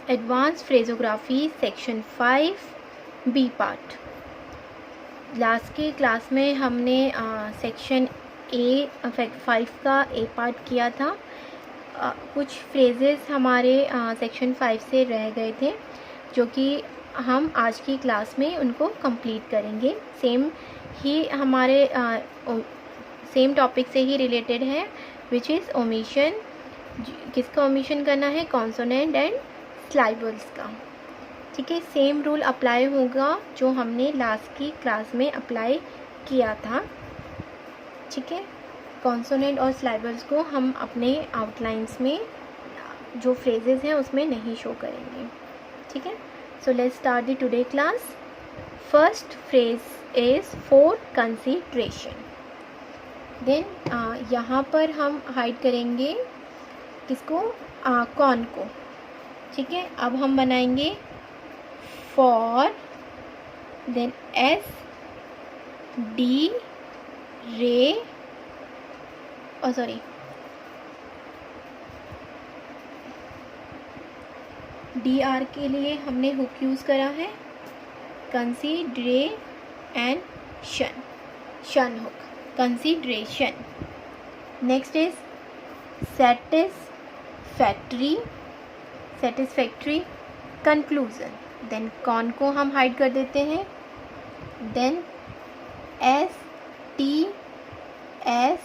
Advance phraseography section 5 B part. Last के class में हमने सेक्शन ए 5 का ए पार्ट किया था। कुछ फ्रेजेस हमारे सेक्शन 5 से रह गए थे जो कि हम आज की क्लास में उनको कंप्लीट करेंगे। सेम ही हमारे सेम टॉपिक से ही रिलेटेड है, विच इज़ ओमिशन। किसका ओमिशन करना है? कॉन्सोनेंट एंड सिलाबल्स का। ठीक है, सेम रूल अप्लाई होगा जो हमने लास्ट की क्लास में अप्लाई किया था। ठीक है, कॉन्सोनेंट और सिलाबल्स को हम अपने आउटलाइंस में जो फ्रेजेस हैं उसमें नहीं शो करेंगे। ठीक है, so let's start the today class. First phrase is for consideration. Then यहाँ पर हम हाइड करेंगे किसको? कौन को। ठीक है, अब हम बनाएंगे for, then S D ray D R के लिए हमने हुक यूज़ करा है, consider and shun hook, consideration. Next is satisfactory, conclusion. Then con को हम हाइड कर देते हैं। Then S T S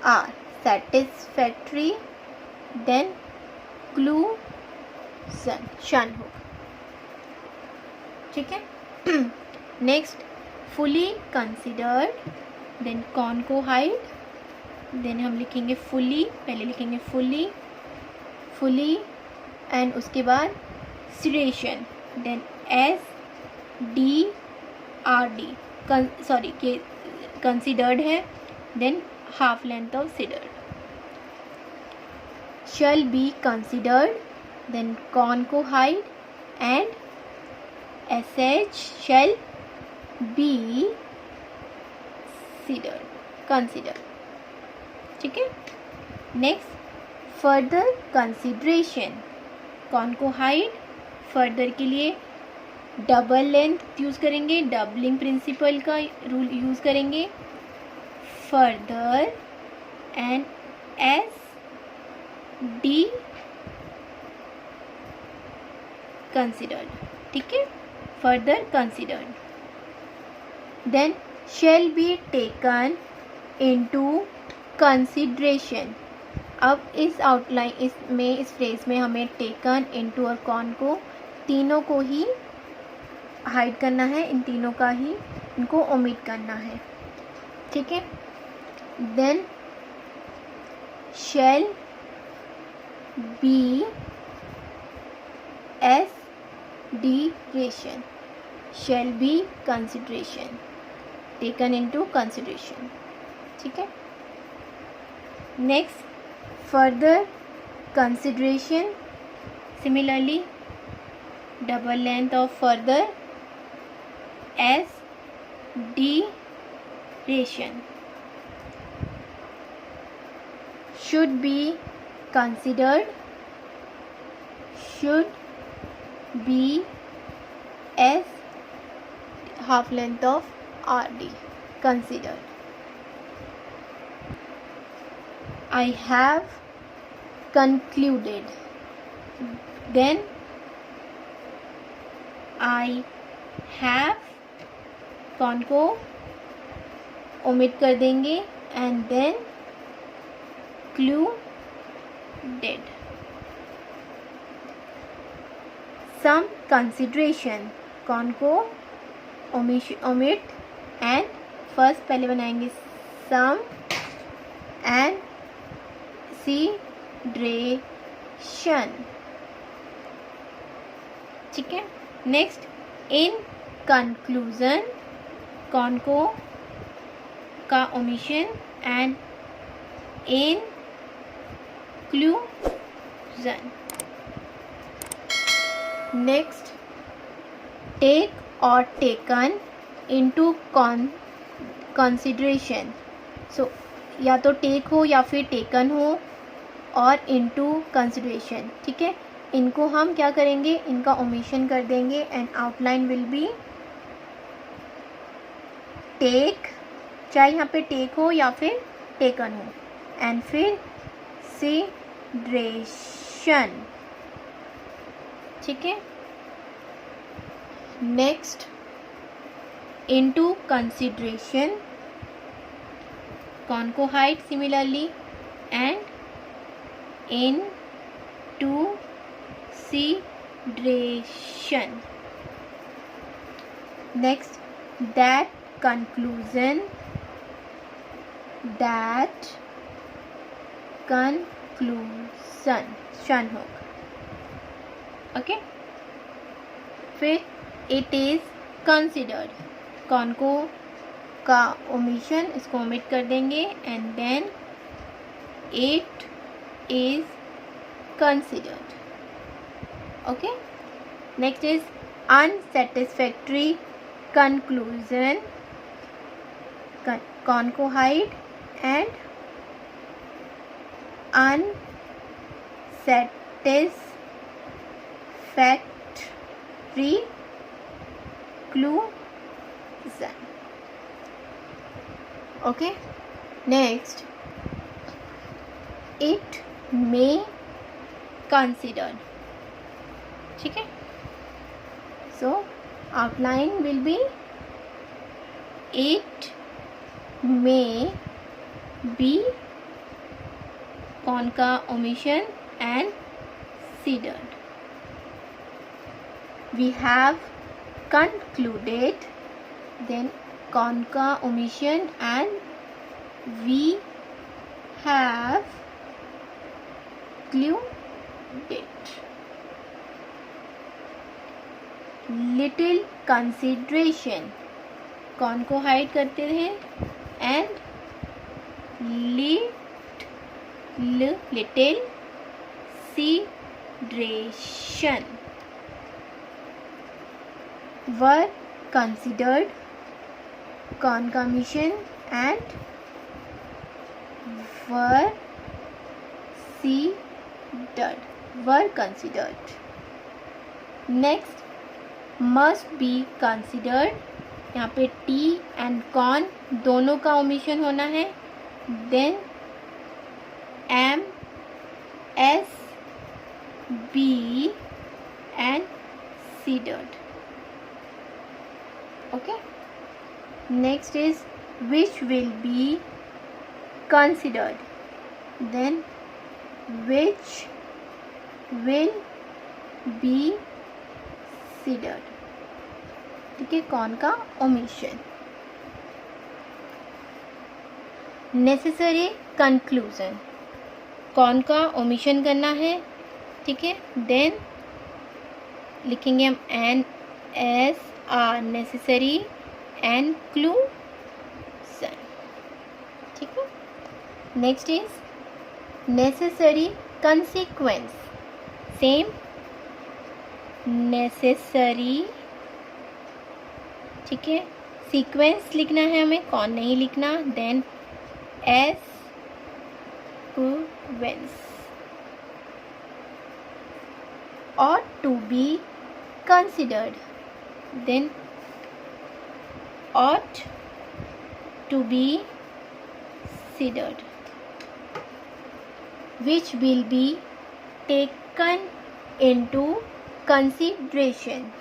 R, satisfactory. Then clusion, shun hook. ठीक है, next fully considered. Then con को हाइड, देन हम लिखेंगे फुली, पहले लिखेंगे फुली एंड उसके बाद sedation. Then S D R D, के कंसिडर्ड है। Then half length of sidered. Shall be considered, then con को hide and S H shall be considered. ठीक है, नेक्स्ट फर्दर कंसिडरेशन। कौन को हाइड? फर्दर के लिए डबल लेंथ यूज़ करेंगे, doubling principle का रूल यूज़ करेंगे। Further and S D considered. ठीक है, further considered. Then shall be taken into consideration. अब इस आउटलाइन इस फ्रेज में हमें टेकन, इनटू और कौन को, तीनों को ही हाइड करना है, इन तीनों का ही इनको ओमिट करना है। ठीक है, then shall be S D ration, shall be consideration, taken into consideration. ठीक है, next further consideration. Similarly double length of further, S D ration. Should be considered, should be S half length of R D, considered. I have concluded. Then I have, कौन को omit कर देंगे and then concluded. Some consideration, कौन को omit and first पहले बनाएंगे some and consideration। ठीक है, नेक्स्ट इन कंक्लूजन, कौन को का omission and inclusion. Next take और टेकन इनटू कंसिडरेशन। सो या तो टेक हो या फिर टेकन हो और इनटू कंसिडरेशन। ठीक है, इनको हम क्या करेंगे, इनका ओमिशन कर देंगे and outline will be take, चाहे यहाँ पे टेक हो या फिर टेकन हो, एंड फिर कंसीडरेशन। ठीक है, नेक्स्ट इनटू कंसीडरेशन, कॉन्कोहाइड similarly and into consideration. Next, that conclusion शन होगा। ओके, फिर it is considered, कॉनको का ओमिशन, इसको ओमिट कर देंगे and then it is considered. Okay, next is unsatisfactory conclusion, concohide and unsatisfactory conclusion. Okay, next it may considered. ठीक है, so outline will be it may be, con का omission and sidered, we have concluded, then con का omission and we have cluded. Little consideration, con को hide करते हैं and little sideration were considered, con का mission and were sidered, were considered. Next must be considered, यहाँ पे T and cone दोनों का omission होना है, then M S B and sidered. Okay, next is which will be considered, then which will be sidered. ठीक है, कौन का ओमिशन। नेसेसरी कंक्लूजन, कौन का ओमिशन करना है। ठीक है, देन लिखेंगे हम N S R, necessary inclusion. ठीक है, next is necessary consequence, same necessary. ठीक है, सीक्वेंस लिखना है हमें, कौन नहीं लिखना, then S quence. ought to be considered, then ought to be considered, which will be taken into consideration,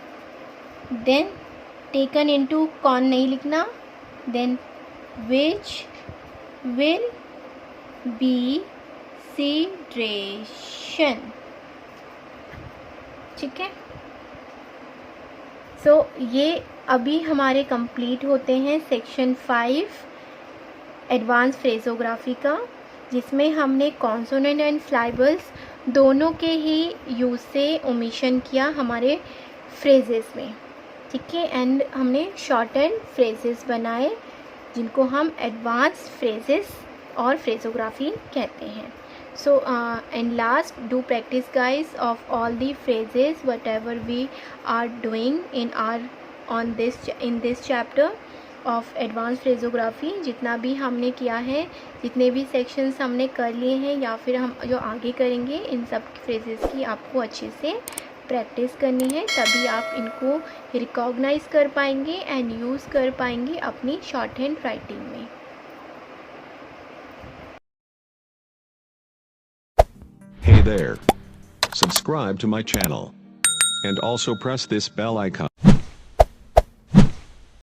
then taken into कौन नहीं लिखना, then which will be consideration। ठीक है, सो ये अभी हमारे कंप्लीट होते हैं सेक्शन 5 एडवांस फ्रेजोग्राफी का, जिसमें हमने कॉन्सोनेंट एंड सिलेबल्स दोनों के ही यूज़ से ओमिशन किया हमारे फ्रेजेस में। ठीक है, एंड हमने शॉर्ट एंड फ्रेजेस बनाए जिनको हम एडवांस फ्रेजेस और फ्रेजोग्राफी कहते हैं। So and last, do practice guys of all the phrases whatever we are doing in this chapter, of advance फ्रेजोग्राफी। जितना भी हमने किया है, जितने भी सेक्शंस हमने कर लिए हैं या फिर हम जो आगे करेंगे, इन सब फ्रेजेस की आपको अच्छे से प्रैक्टिस करनी है, तभी आप इनको रिकॉग्नाइज कर पाएंगे एंड यूज़ कर पाएंगे अपनी शॉर्ट हैंड राइटिंग में। Hey there. Subscribe to my channel. And also press this bell icon.